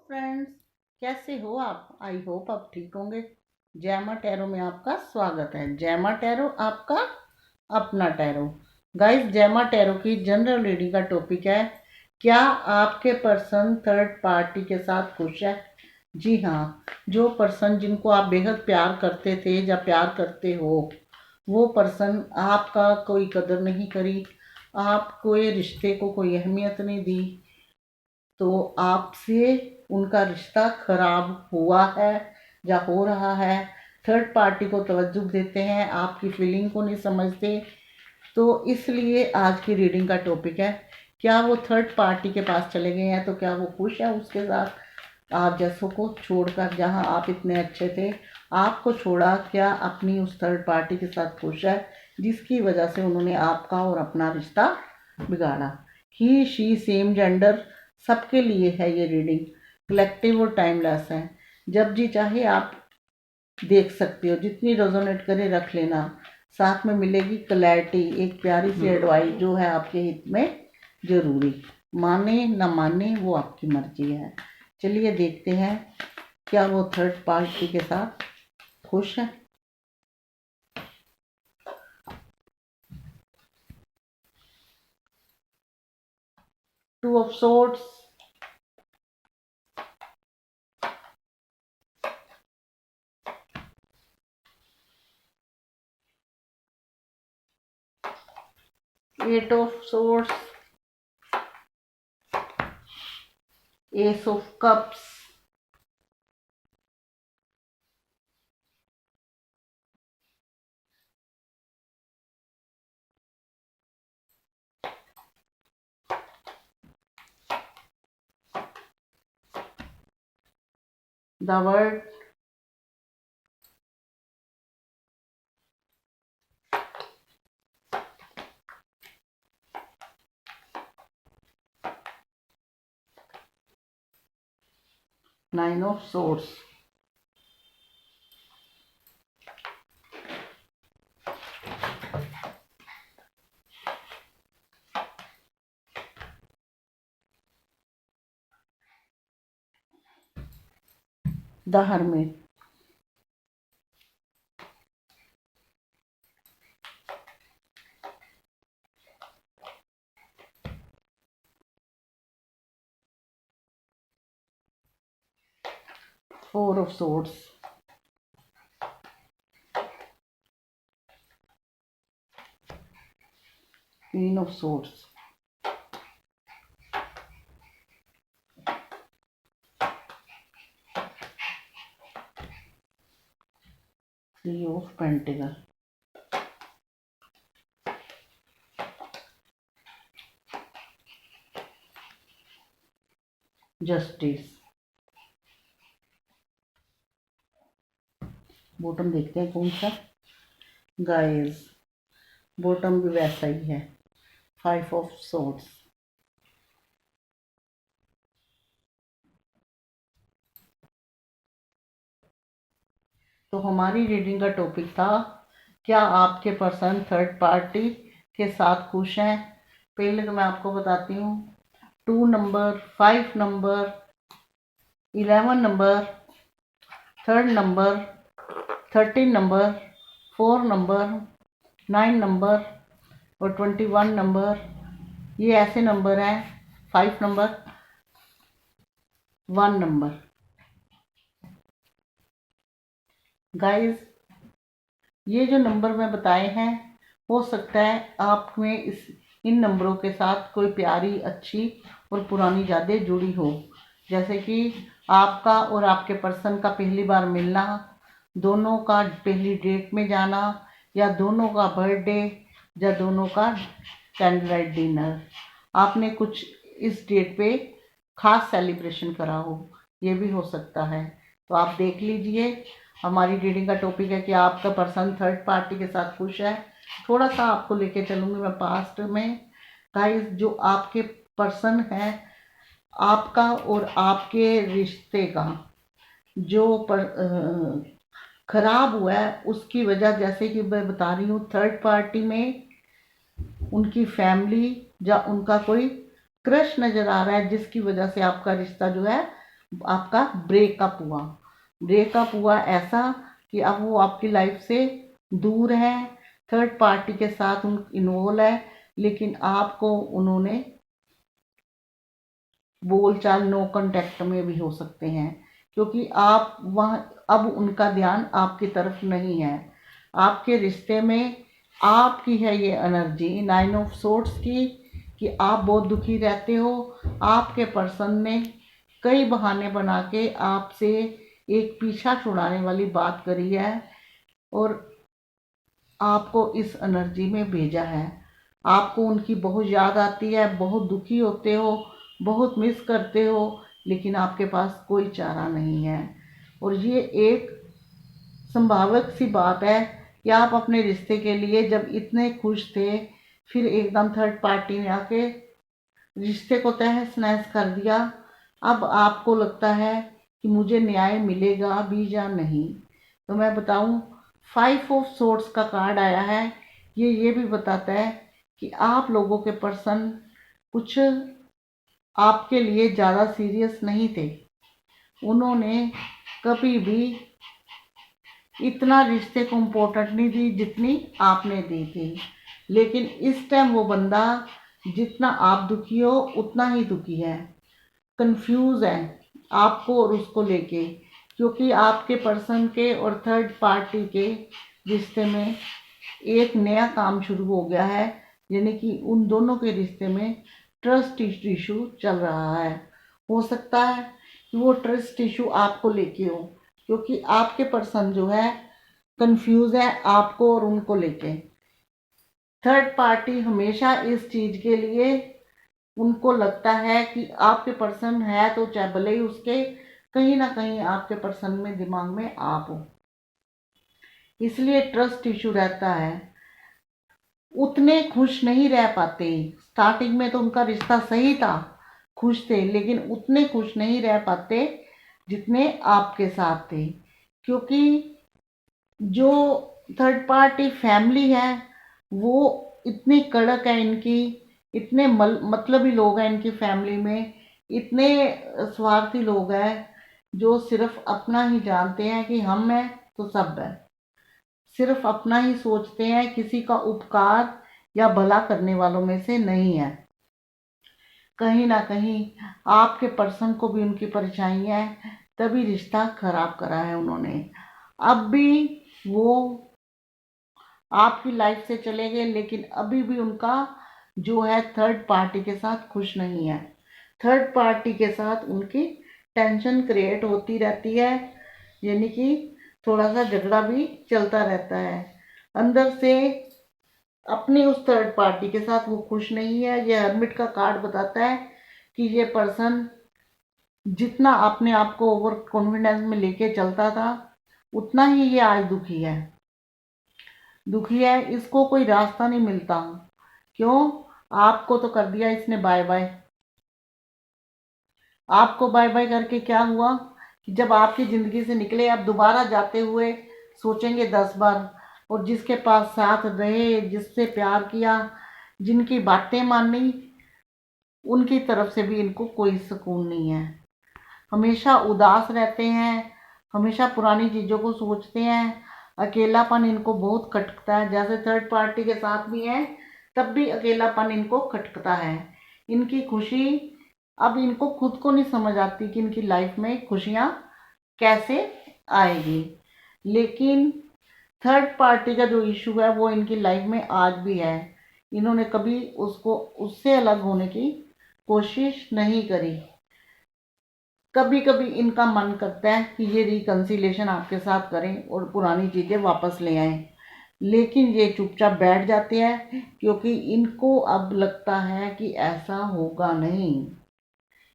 Friends, कैसे हो आप? आई होप आप ठीक होंगे। जैमा टैरो में आपका स्वागत है। जैमा टैरो आपका अपना टैरो। गाइस, जैमा टैरो की जनरल रीडिंग का टॉपिक है, क्या आपके पर्सन थर्ड पार्टी के साथ खुश है? जी हाँ। जो पर्सन जिनको आप बेहद प्यार करते थे या प्यार करते हो, वो पर्सन आपका कोई कदर नहीं करी, आपको ये रिश्ते को कोई अहमियत नहीं दी, तो आपसे उनका रिश्ता खराब हुआ है या हो रहा है। थर्ड पार्टी को तवज्जो देते हैं, आपकी फीलिंग को नहीं समझते। तो इसलिए आज की रीडिंग का टॉपिक है, क्या वो थर्ड पार्टी के पास चले गए हैं, तो क्या वो खुश है उसके साथ? आप जैसों को छोड़कर, जहां आप इतने अच्छे थे, आपको छोड़ा, क्या अपनी उस थर्ड पार्टी के साथ खुश है जिसकी वजह से उन्होंने आपका और अपना रिश्ता बिगाड़ा? ही शी सेम जेंडर सबके लिए है ये रीडिंग, कलेक्टिव और टाइमलेस है। जब जी चाहे आप देख सकते हो, जितनी रेजोनेट करे रख लेना। साथ में मिलेगी क्लैरिटी, एक प्यारी सी एडवाइस जो है आपके हित में जरूरी। माने ना माने वो आपकी मर्जी है। चलिए देखते हैं, क्या वो थर्ड पार्टी के साथ खुश है? Two of swords, eight of swords, ace of cups, the world, nine of swords. The hermit, four of swords, queen of swords, three of pentacle, justice. Bottom देखते हैं कौन सा। गाइस, बॉटम भी वैसा ही है, फाइव ऑफ सोर्ड्स। तो हमारी reading का टॉपिक था, क्या आपके पर्सन थर्ड पार्टी के साथ खुश हैं? पहले तो मैं आपको बताती हूँ, 2 number, 5 number, 11 number, 3 number, 13 number, 4 number, 9 number और 21 नंबर, ये ऐसे नंबर हैं। 5 नंबर, 1 नंबर। गाइस, ये जो नंबर मैं बताए हैं, हो सकता है आप में इन नंबरों के साथ कोई प्यारी, अच्छी और पुरानी यादें जुड़ी हो। जैसे कि आपका और आपके पर्सन का पहली बार मिलना, दोनों का पहली डेट में जाना, या दोनों का बर्थडे, या दोनों का कैंडल लाइट डिनर। आपने कुछ इस डेट पे खास सेलिब्रेशन करा हो, ये भी हो सकता है। तो आप देख लीजिए। हमारी रीडिंग का टॉपिक है कि आपका पर्सन थर्ड पार्टी के साथ खुश है। थोड़ा सा आपको लेके चलूंगी मैं पास्ट में। गाइस, जो आपके पर्सन है, आपका और आपके रिश्ते का जो खराब हुआ है, उसकी वजह, जैसे कि मैं बता रही हूँ, थर्ड पार्टी में उनकी फैमिली या उनका कोई क्रश नजर आ रहा है, जिसकी वजह से आपका रिश्ता जो है आपका ब्रेकअप हुआ ऐसा कि अब वो आपकी लाइफ से दूर है, थर्ड पार्टी के साथ इन्वॉल्व है, लेकिन आपको उन्होंने बोलचाल नो कांटेक्ट में भी हो सकते हैं, क्योंकि आप वहाँ अब उनका ध्यान आपकी तरफ नहीं है। आपके रिश्ते में आपकी है ये एनर्जी 9 ऑफ सोर्ट्स की, कि आप बहुत दुखी रहते हो। आपके पर्सन ने कई बहाने बना के आपसे एक पीछा छुड़ाने वाली बात करी है और आपको इस एनर्जी में भेजा है। आपको उनकी बहुत याद आती है, बहुत दुखी होते हो, बहुत मिस करते हो, लेकिन आपके पास कोई चारा नहीं है। और ये एक संभावक सी बात है कि आप अपने रिश्ते के लिए जब इतने खुश थे, फिर एकदम थर्ड पार्टी ने आके रिश्ते को तहस नहस कर दिया। अब आपको लगता है कि मुझे न्याय मिलेगा भी या नहीं। तो मैं बताऊं, 5 ऑफ सोर्ट्स का कार्ड आया है। ये भी बताता है कि आप लोगों के पर्सन कुछ आपके लिए ज़्यादा सीरियस नहीं थे। उन्होंने कभी भी इतना रिश्ते को इम्पोर्टेंट नहीं दी जितनी आपने दी थी। लेकिन इस टाइम वो बंदा जितना आप दुखी हो उतना ही दुखी है, कंफ्यूज है आपको और उसको लेके, क्योंकि आपके पर्सन के और थर्ड पार्टी के रिश्ते में एक नया काम शुरू हो गया है। यानी कि उन दोनों के रिश्ते में ट्रस्ट इशू चल रहा है। हो सकता है कि वो ट्रस्ट इशू आपको लेके हो, क्योंकि आपके पर्सन जो है कंफ्यूज है आपको और उनको लेके। थर्ड पार्टी हमेशा इस चीज़ के लिए उनको लगता है कि आपके पर्सन है तो चाहे भले ही उसके कहीं ना कहीं आपके पर्सन में दिमाग में आप हो, इसलिए ट्रस्ट इशू रहता है। उतने खुश नहीं रह पाते। स्टार्टिंग में तो उनका रिश्ता सही था, खुश थे, लेकिन उतने खुश नहीं रह पाते जितने आपके साथ थे, क्योंकि जो थर्ड पार्टी फैमिली है वो इतनी कड़क है इनकी, इतने मतलबी लोग हैं इनकी फैमिली में, इतने स्वार्थी लोग हैं जो सिर्फ अपना ही जानते हैं कि हम हैं तो सब है, सिर्फ अपना ही सोचते हैं, किसी का उपकार या भला करने वालों में से नहीं है। कहीं ना कहीं आपके पर्सन को भी उनकी परेशानी है, तभी रिश्ता खराब करा है उन्होंने। अब भी वो आपकी लाइफ से चले गए, लेकिन अभी भी उनका जो है थर्ड पार्टी के साथ खुश नहीं है। थर्ड पार्टी के साथ उनकी टेंशन क्रिएट होती रहती है, यानी कि थोड़ा सा झगड़ा भी चलता रहता है। अंदर से अपनी उस थर्ड पार्टी के साथ वो खुश नहीं है। ये हर्मिट का कार्ड बताता है कि ये पर्सन जितना अपने आप को ओवर कॉन्फिडेंस में लेके चलता था, उतना ही ये आज दुखी है। इसको कोई रास्ता नहीं मिलता। क्यों? आपको तो कर दिया इसने बाय बाय। आपको बाय बाय करके क्या हुआ कि जब आपकी ज़िंदगी से निकले, अब दोबारा जाते हुए सोचेंगे 10 बार। और जिसके पास साथ रहे, जिससे प्यार किया, जिनकी बातें मानी, उनकी तरफ से भी इनको कोई सुकून नहीं है। हमेशा उदास रहते हैं, हमेशा पुरानी चीज़ों को सोचते हैं। अकेलापन इनको बहुत खटकता है, जैसे थर्ड पार्टी के साथ भी है तब भी अकेलापन इनको खटकता है। इनकी खुशी अब इनको खुद को नहीं समझ आती कि इनकी लाइफ में खुशियाँ कैसे आएगी। लेकिन थर्ड पार्टी का जो इशू है वो इनकी लाइफ में आज भी है। इन्होंने कभी उससे अलग होने की कोशिश नहीं करी। कभी कभी इनका मन करता है कि ये रिकन्सिलेशन आपके साथ करें और पुरानी चीज़ें वापस ले आएं, लेकिन ये चुपचाप बैठ जाते हैं, क्योंकि इनको अब लगता है कि ऐसा होगा नहीं।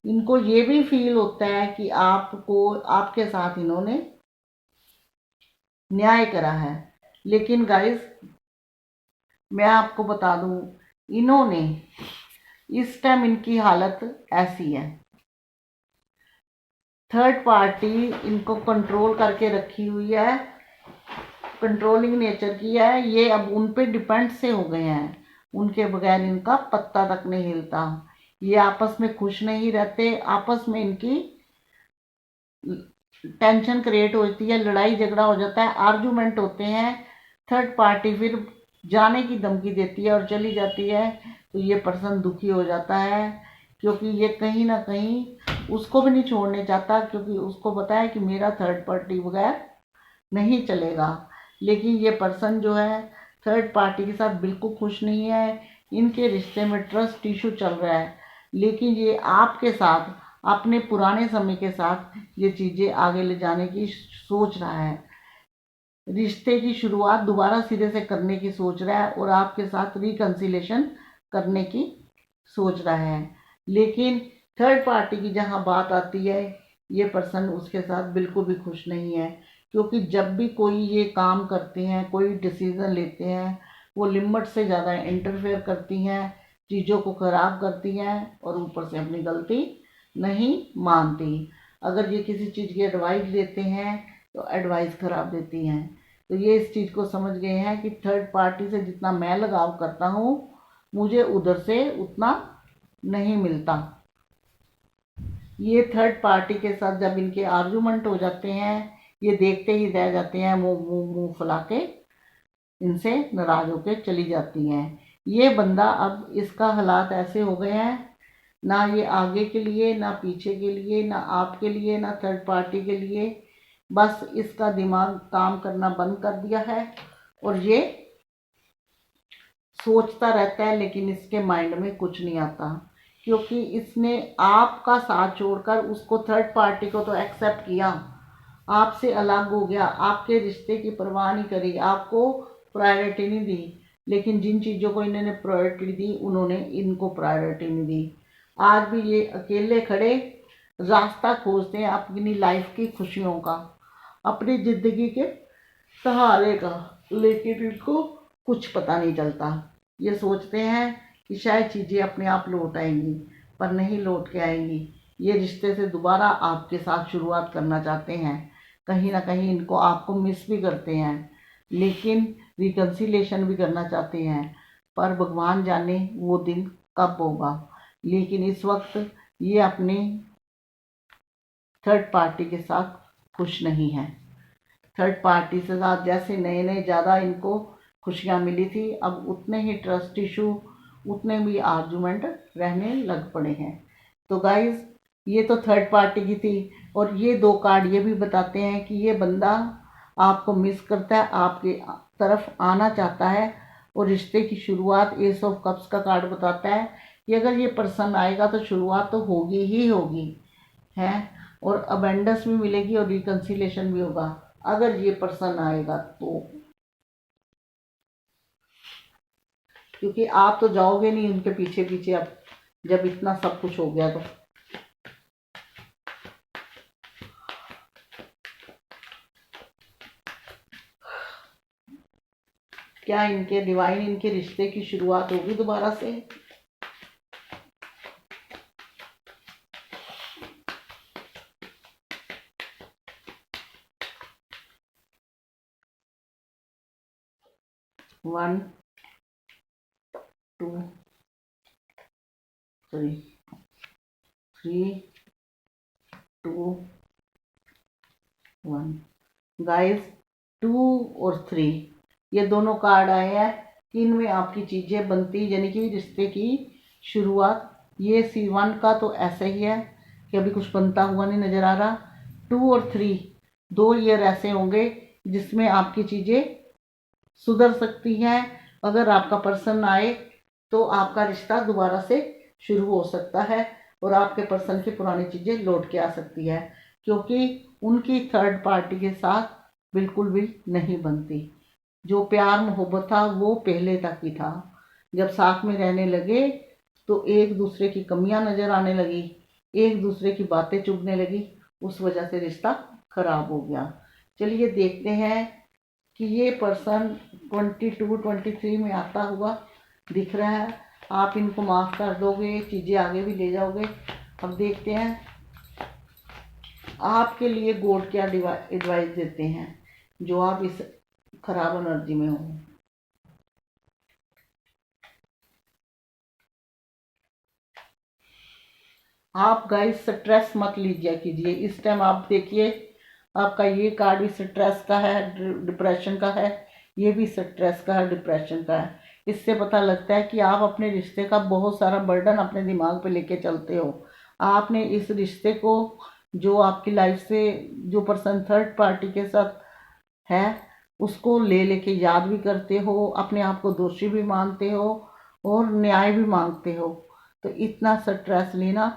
इनको ये भी फील होता है कि आपके साथ इन्होंने न्याय करा है। लेकिन गाइस, मैं आपको बता दूं, इन्होंने इस टाइम इनकी हालत ऐसी है, थर्ड पार्टी इनको कंट्रोल करके रखी हुई है, कंट्रोलिंग नेचर की है। ये अब उन पे डिपेंड से हो गए हैं, उनके बगैर इनका पत्ता तक नहीं हिलता। ये आपस में खुश नहीं रहते, आपस में इनकी टेंशन क्रिएट होती है, लड़ाई झगड़ा हो जाता है, आर्गुमेंट होते हैं, थर्ड पार्टी फिर जाने की धमकी देती है और चली जाती है, तो ये पर्सन दुखी हो जाता है, क्योंकि ये कहीं ना कहीं उसको भी नहीं छोड़ने चाहता, क्योंकि उसको पता है कि मेरा थर्ड पार्टी बगैर नहीं चलेगा। लेकिन ये पर्सन जो है थर्ड पार्टी के साथ बिल्कुल खुश नहीं है, इनके रिश्ते में ट्रस्ट इशू चल रहा है, लेकिन ये आपके साथ अपने पुराने समय के साथ ये चीज़ें आगे ले जाने की सोच रहा है, रिश्ते की शुरुआत दोबारा सिरे से करने की सोच रहा है और आपके साथ रिकन्सिलेशन करने की सोच रहा है। लेकिन थर्ड पार्टी की जहाँ बात आती है, ये पर्सन उसके साथ बिल्कुल भी खुश नहीं है, क्योंकि जब भी कोई ये काम करते हैं, कोई डिसीज़न लेते हैं, वो लिमिट से ज़्यादा इंटरफेयर करती हैं, चीज़ों को ख़राब करती हैं और ऊपर से अपनी गलती नहीं मानती। अगर ये किसी चीज़ की एडवाइस देते हैं तो एडवाइस ख़राब देती हैं। तो ये इस चीज़ को समझ गए हैं कि थर्ड पार्टी से जितना मैं लगाव करता हूँ, मुझे उधर से उतना नहीं मिलता। ये थर्ड पार्टी के साथ जब इनके आर्गुमेंट हो जाते हैं, ये देखते ही रह जाते हैं, मुंह मुंह मुंह फुला के इनसे नाराज होकर चली जाती हैं। ये बंदा अब इसका हालात ऐसे हो गए हैं, ना ये आगे के लिए, ना पीछे के लिए, ना आपके लिए, ना थर्ड पार्टी के लिए, बस इसका दिमाग काम करना बंद कर दिया है और ये सोचता रहता है, लेकिन इसके माइंड में कुछ नहीं आता, क्योंकि इसने आपका साथ छोड़कर उसको थर्ड पार्टी को तो एक्सेप्ट किया, आपसे अलग हो गया, आपके रिश्ते की परवाह नहीं करी, आपको प्रायोरिटी नहीं दी, लेकिन जिन चीज़ों को इन्होंने प्रायोरिटी दी उन्होंने इनको प्रायोरिटी नहीं दी। आज भी ये अकेले खड़े रास्ता खोजते हैं अपनी लाइफ की खुशियों का, अपनी ज़िंदगी के सहारे का, लेकिन इनको कुछ पता नहीं चलता। ये सोचते हैं कि शायद चीज़ें अपने आप लौट आएंगी, पर नहीं लौट के आएंगी। ये रिश्ते से दोबारा आपके साथ शुरुआत करना चाहते हैं, कहीं ना कहीं इनको आपको मिस भी करते हैं, लेकिन रिकन्सिलेशन भी करना चाहते हैं, पर भगवान जाने वो दिन कब होगा। लेकिन इस वक्त ये अपने थर्ड पार्टी के साथ खुश नहीं है। थर्ड पार्टी से साथ जैसे नए नए ज़्यादा इनको खुशियाँ मिली थी, अब उतने ही ट्रस्ट इशू, उतने भी आर्गुमेंट रहने लग पड़े हैं। तो गाइस, ये तो थर्ड पार्टी की थी, और ये दो कार्ड ये भी बताते हैं कि ये बंदा आपको मिस करता है, आपके तरफ आना चाहता है, और रिश्ते की शुरुआत एस ऑफ कप्स का कार्ड बताता है कि अगर ये पर्सन आएगा तो शुरुआत तो होगी ही होगी है, और अबेंडेंस भी मिलेगी और रिकन्सिलेशन भी होगा अगर ये पर्सन आएगा तो, क्योंकि आप तो जाओगे नहीं उनके पीछे पीछे अब, जब इतना सब कुछ हो गया तो। क्या इनके डिवाइन इनके रिश्ते की शुरुआत होगी दोबारा से? One, two, three, three, two, one. Guys, two और थ्री ये दोनों कार्ड आए हैं कि इनमें आपकी चीज़ें बनती, यानी कि रिश्ते की शुरुआत। ये C1 का तो ऐसा ही है कि अभी कुछ बनता हुआ नहीं नज़र आ रहा। 2 और 3 2 ईयर ऐसे होंगे जिसमें आपकी चीज़ें सुधर सकती हैं। अगर आपका पर्सन आए तो आपका रिश्ता दोबारा से शुरू हो सकता है और आपके पर्सन की पुरानी चीज़ें लौट के आ सकती है, क्योंकि उनकी थर्ड पार्टी के साथ बिल्कुल भी नहीं बनती। जो प्यार मोहब्बत था वो पहले तक ही था, जब साथ में रहने लगे तो एक दूसरे की कमियां नज़र आने लगी, एक दूसरे की बातें चुभने लगी, उस वजह से रिश्ता खराब हो गया। चलिए देखते हैं कि ये पर्सन 22-23 में आता हुआ दिख रहा है। आप इनको माफ़ कर दोगे, चीज़ें आगे भी ले जाओगे। अब देखते हैं आपके लिए गॉड क्या एडवाइस देते हैं, जो आप इस खराब एनर्जी में हो। आप गाइस स्ट्रेस मत लीजिए कीजिए। इस टाइम आप देखिए आपका ये कार्ड भी स्ट्रेस का है, डिप्रेशन का है, ये भी स्ट्रेस का है, डिप्रेशन का है। इससे पता लगता है कि आप अपने रिश्ते का बहुत सारा बर्डन अपने दिमाग पे लेके चलते हो। आपने इस रिश्ते को, जो आपकी लाइफ से जो पर्सन थर्ड पार्टी के साथ है, उसको ले लेके याद भी करते हो, अपने आप को दोषी भी मानते हो और न्याय भी मांगते हो। तो इतना स्ट्रेस लेना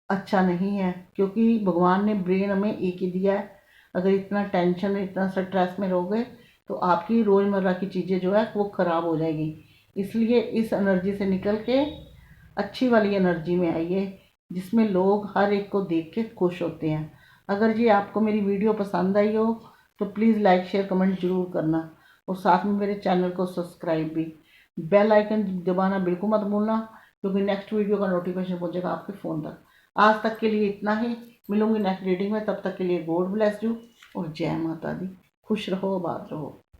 अच्छा नहीं है, क्योंकि भगवान ने ब्रेन हमें एक ही दिया है। अगर इतना टेंशन इतना स्ट्रेस में रहोगे तो आपकी रोज़मर्रा की चीज़ें जो है वो ख़राब हो जाएगी। इसलिए इस एनर्जी से निकल के अच्छी वाली एनर्जी में आइए, जिसमें लोग हर एक को देख के खुश होते हैं। अगर ये आपको मेरी वीडियो पसंद आई हो तो प्लीज़ लाइक शेयर कमेंट ज़रूर करना, और साथ में मेरे चैनल को सब्सक्राइब भी, बेल आइकन दबाना बिल्कुल मत भूलना, क्योंकि नेक्स्ट वीडियो का नोटिफिकेशन पहुंचेगा आपके फ़ोन तक। आज तक के लिए इतना ही। मिलूंगी नेक्स्ट रीडिंग में, तब तक के लिए गॉड ब्लेस यू और जय माता दी। खुश रहो, आबाद रहो।